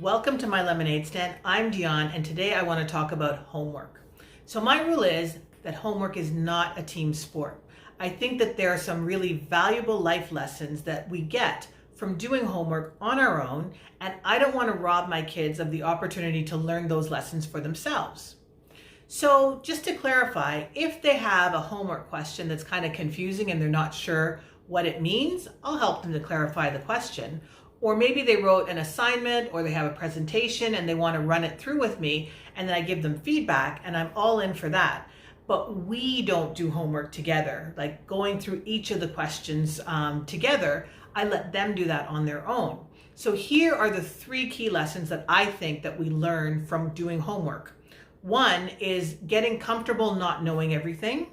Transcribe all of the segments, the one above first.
Welcome to my lemonade stand. I'm Dionne, and today I want to talk about homework. So my rule is that homework is not a team sport. I think that there are some really valuable life lessons that we get from doing homework on our own, and I don't want to rob my kids of the opportunity to learn those lessons for themselves. So just to clarify, if they have a homework question that's kind of confusing and they're not sure what it means, I'll help them to clarify the question. Or maybe they wrote an assignment or they have a presentation and they want to run it through with me, and then I give them feedback, and I'm all in for that. But we don't do homework together, like going through each of the questions together. I let them do that on their own. So here are the three key lessons that I think that we learn from doing homework. One is getting comfortable not knowing everything.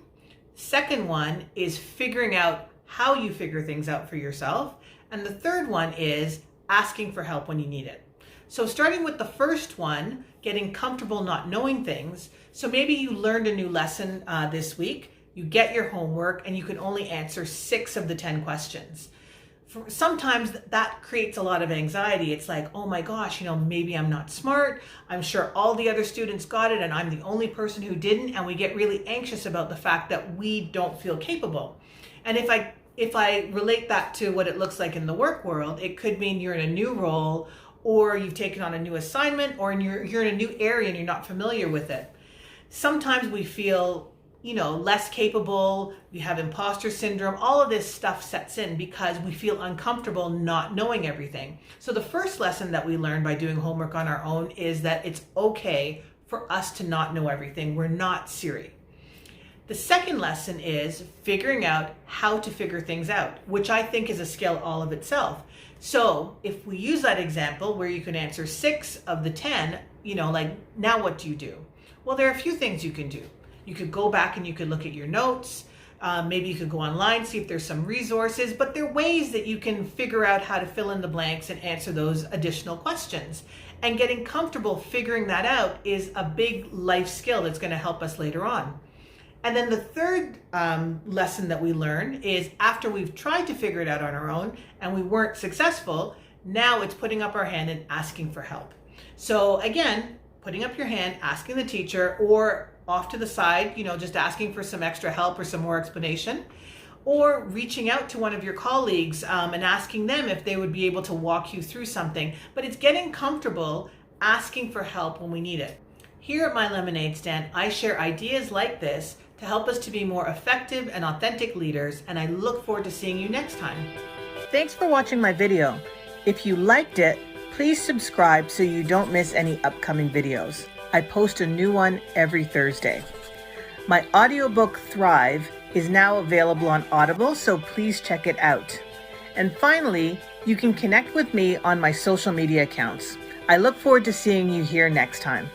Second one is figuring out how you figure things out for yourself. And the third one is asking for help when you need it. So starting with the first one, getting comfortable not knowing things. So maybe you learned a new lesson this week, you get your homework, and you can only answer 6 of the 10 questions. Sometimes that creates a lot of anxiety. It's like, oh my gosh, maybe I'm not smart. I'm sure all the other students got it and I'm the only person who didn't. And we get really anxious about the fact that we don't feel capable. And if I relate that to what it looks like in the work world, it could mean you're in a new role, or you've taken on a new assignment, or you're in a new area and you're not familiar with it. Sometimes we feel, less capable, we have imposter syndrome, all of this stuff sets in because we feel uncomfortable not knowing everything. So the first lesson that we learn by doing homework on our own is that it's okay for us to not know everything. We're not Siri. The second lesson is figuring out how to figure things out, which I think is a skill all of itself. So if we use that example where you can answer 6 of the 10, now what do you do? Well, there are a few things you can do. You could go back and you could look at your notes. Maybe you could go online, see if there's some resources, but there are ways that you can figure out how to fill in the blanks and answer those additional questions. And getting comfortable figuring that out is a big life skill that's going to help us later on. And then the third lesson that we learn is after we've tried to figure it out on our own and we weren't successful, now it's putting up our hand and asking for help. So again, putting up your hand, asking the teacher, or off to the side, just asking for some extra help or some more explanation, or reaching out to one of your colleagues and asking them if they would be able to walk you through something. But it's getting comfortable asking for help when we need it. Here at my lemonade stand, I share ideas like this to help us to be more effective and authentic leaders, and I look forward to seeing you next time. Thanks for watching my video. If you liked it, please subscribe so you don't miss any upcoming videos. I post a new one every Thursday. My audiobook Thrive is now available on Audible, so please check it out. And finally, you can connect with me on my social media accounts. I look forward to seeing you here next time.